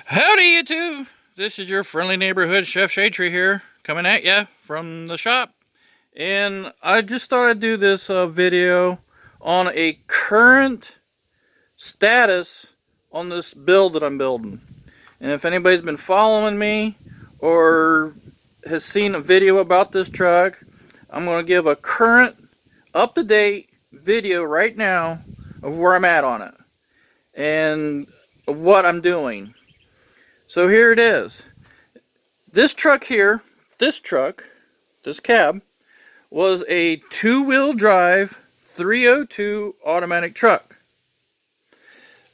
Howdy YouTube! This is your friendly neighborhood Chef Shadetree here, coming at ya from the shop. And I just thought I'd do this video on a current status on this build that I'm building. And if anybody's been following me or has seen a video about this truck, I'm going to give a current, up-to-date video right now of where I'm at on it and what I'm doing. So here it is. This truck here, this cab, was a two-wheel drive 302 automatic truck.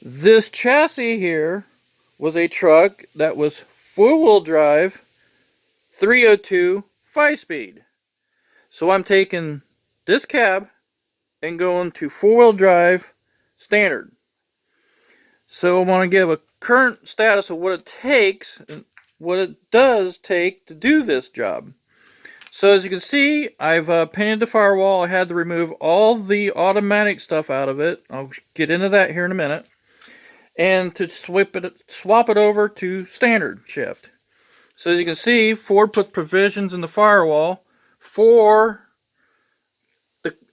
This chassis here was a truck that was four-wheel drive 302 5-speed. So I'm taking this cab and going to four-wheel drive standard. So I want to give a current status of what it takes, what it does take to do this job. So as you can see, I've painted the firewall. I had to remove all the automatic stuff out of it. I'll get into that here in a minute. And to swap it over to standard shift. So as you can see, Ford put provisions in the firewall for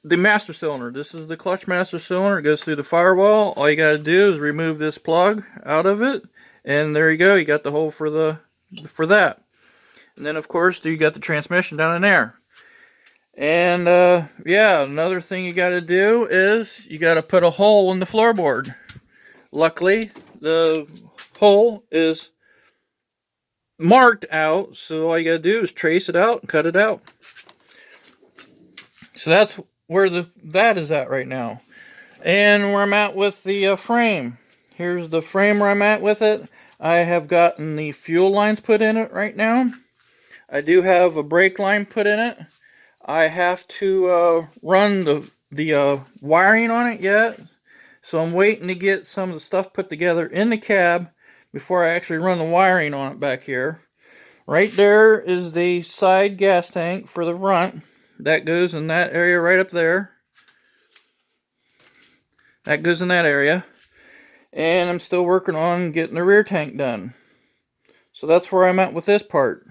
the master cylinder. This is the clutch master cylinder. It goes through the firewall. All you got to do is remove this plug out of it, and there you go. You got the hole for that. And then of course you got the transmission down in there. And yeah, another thing you got to do is you got to put a hole in the floorboard. Luckily, the hole is marked out, so all you got to do is trace it out and cut it out. So that's where that is at right now. And where I'm at with the frame. Here's the frame where I'm at with it. I have gotten the fuel lines put in it right now. I do have a brake line put in it. I have to run the wiring on it yet. So I'm waiting to get some of the stuff put together in the cab before I actually run the wiring on it back here. Right there is the side gas tank for the front. That goes in that area right up there. That goes in that area. And I'm still working on getting the rear tank done. So that's where I'm at with this part.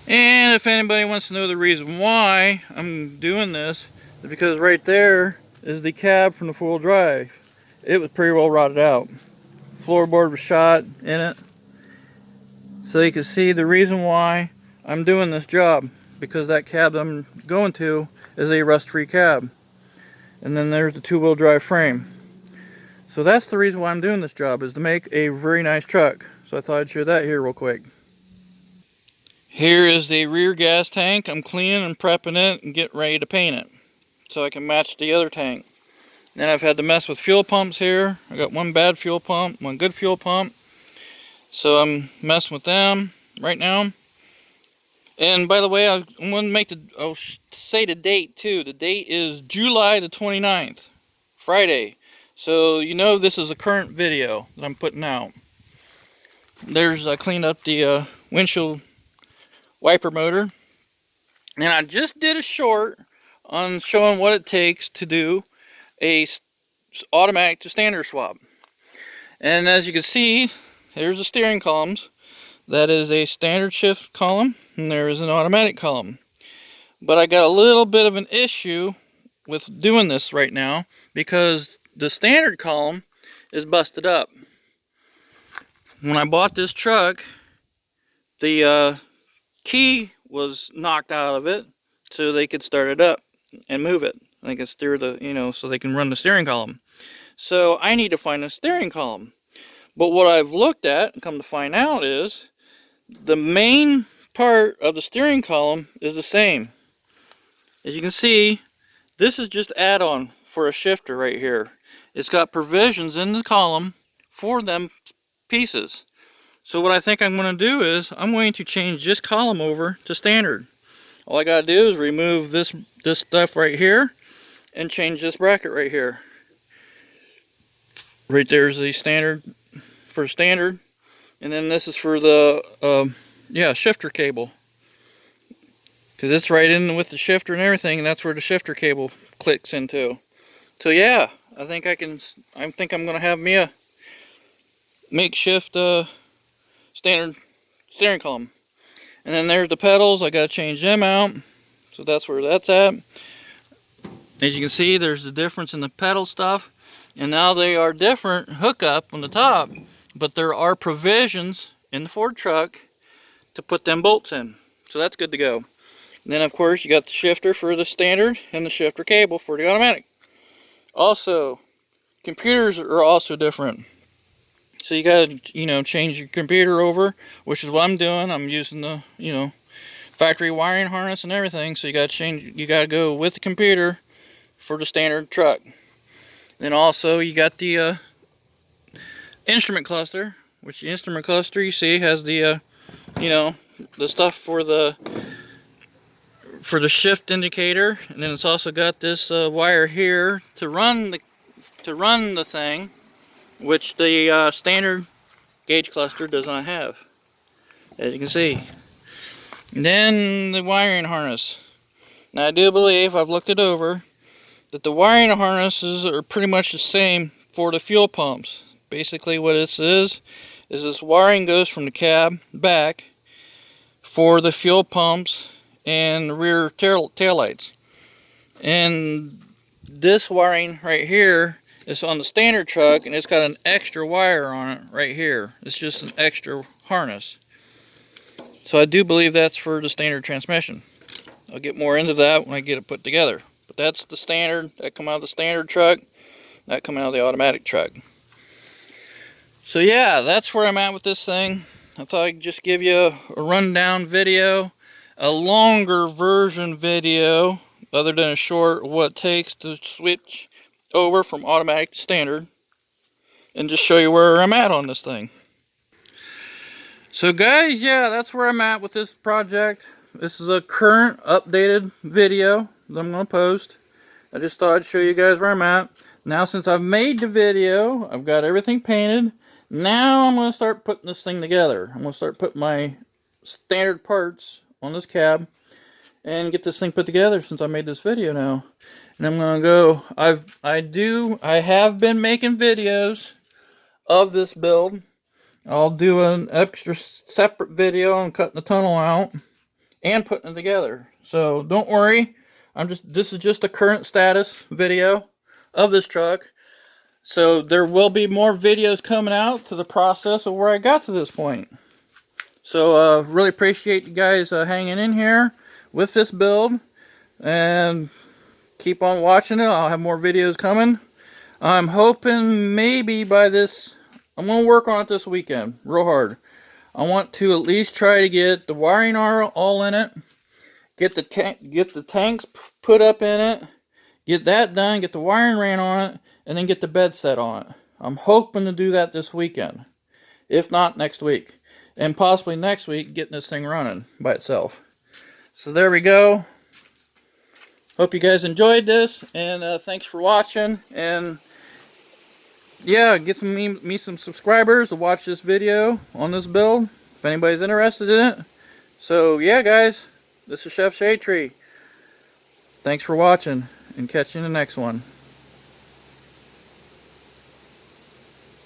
And if anybody wants to know the reason why I'm doing this, is because right there is the cab from the four-wheel drive. It was pretty well rotted out. Floorboard was shot in it. So you can see the reason why I'm doing this job. Because that cab I'm going to is a rust-free cab. And then there's the two-wheel drive frame. So that's the reason why I'm doing this job, is to make a very nice truck. So I thought I'd share that here real quick. Here is the rear gas tank. I'm cleaning and prepping it and getting ready to paint it, so I can match the other tank. Then I've had to mess with fuel pumps here. I got one bad fuel pump, one good fuel pump. So I'm messing with them right now. And by the way, I'm going to I'll say the date too. The date is July the 29th, Friday. So you know this is a current video that I'm putting out. I cleaned up the windshield wiper motor. And I just did a short on showing what it takes to do a automatic to standard swap. And as you can see, here's the steering columns. That is a standard shift column, and there is an automatic column. But I got a little bit of an issue with doing this right now because the standard column is busted up. When I bought this truck, the key was knocked out of it so they could start it up and move it. They can steer so they can run the steering column. So I need to find a steering column. But what I've looked at and come to find out is the main part of the steering column is the same. As you can see, this is just add-on for a shifter right here. It's got provisions in the column for them pieces. So what I think I'm going to do is I'm going to change this column over to standard. All I got to do is remove this stuff right here and change this bracket right here. Right there's the standard for standard, and then this is for the shifter cable, because it's right in with the shifter and everything, and that's where the shifter cable clicks into. So yeah, I think I'm going to have me makeshift standard steering column. And then there's the pedals. I gotta change them out, so that's where that's at. As you can see, there's the difference in the pedal stuff, and now they are different hookup on the top, but there are provisions in the Ford truck to put them bolts in, so that's good to go. And then of course you got the shifter for the standard and the shifter cable for the automatic. Also, computers are also different. So you gotta, change your computer over, which is what I'm doing. I'm using the, factory wiring harness and everything. So you gotta go with the computer for the standard truck. Then also you got the instrument cluster, which the instrument cluster you see has the, the stuff for the shift indicator, and then it's also got this wire here to run the thing, which the standard gauge cluster does not have, as you can see. And then the wiring harness. Now I do believe, I've looked it over, that the wiring harnesses are pretty much the same for the fuel pumps. Basically what this is this wiring goes from the cab back for the fuel pumps and the rear tail lights. And this wiring right here is on the standard truck, and it's got an extra wire on it right here. It's just an extra harness. So I do believe that's for the standard transmission. I'll get more into that when I get it put together. But that's the standard, that come out of the standard truck, that come out of the automatic truck. So yeah, that's where I'm at with this thing. I thought I'd just give you a rundown video, a longer version video, other than a short, what it takes to switch over from automatic to standard, and just show you where I'm at on this thing. So guys, yeah, that's where I'm at with this project. This is a current updated video that I'm going to post. I just thought I'd show you guys where I'm at. Now since I've made the video, I've got everything painted. Now I'm going to start putting this thing together. I'm going to start putting my standard parts on this cab and get this thing put together since I made this video now. And I'm going to go, I have been making videos of this build. I'll do an extra separate video on cutting the tunnel out and putting it together. So don't worry, this is just a current status video of this truck. So there will be more videos coming out to the process of where I got to this point. So really appreciate you guys hanging in here with this build, and keep on watching it. I'll have more videos coming. I'm hoping maybe by this, I'm going to work on it this weekend real hard. I want to at least try to get the wiring all in it, get the tanks put up in it, get that done, get the wiring ran on it, and then get the bed set on it. I'm hoping to do that this weekend, if not next week, and possibly next week getting this thing running by itself. So there we go. Hope you guys enjoyed this, and thanks for watching. And yeah, get me some subscribers to watch this video on this build if anybody's interested in it. So yeah, guys, this is Chef Shade Tree. Thanks for watching, and catch you in the next one.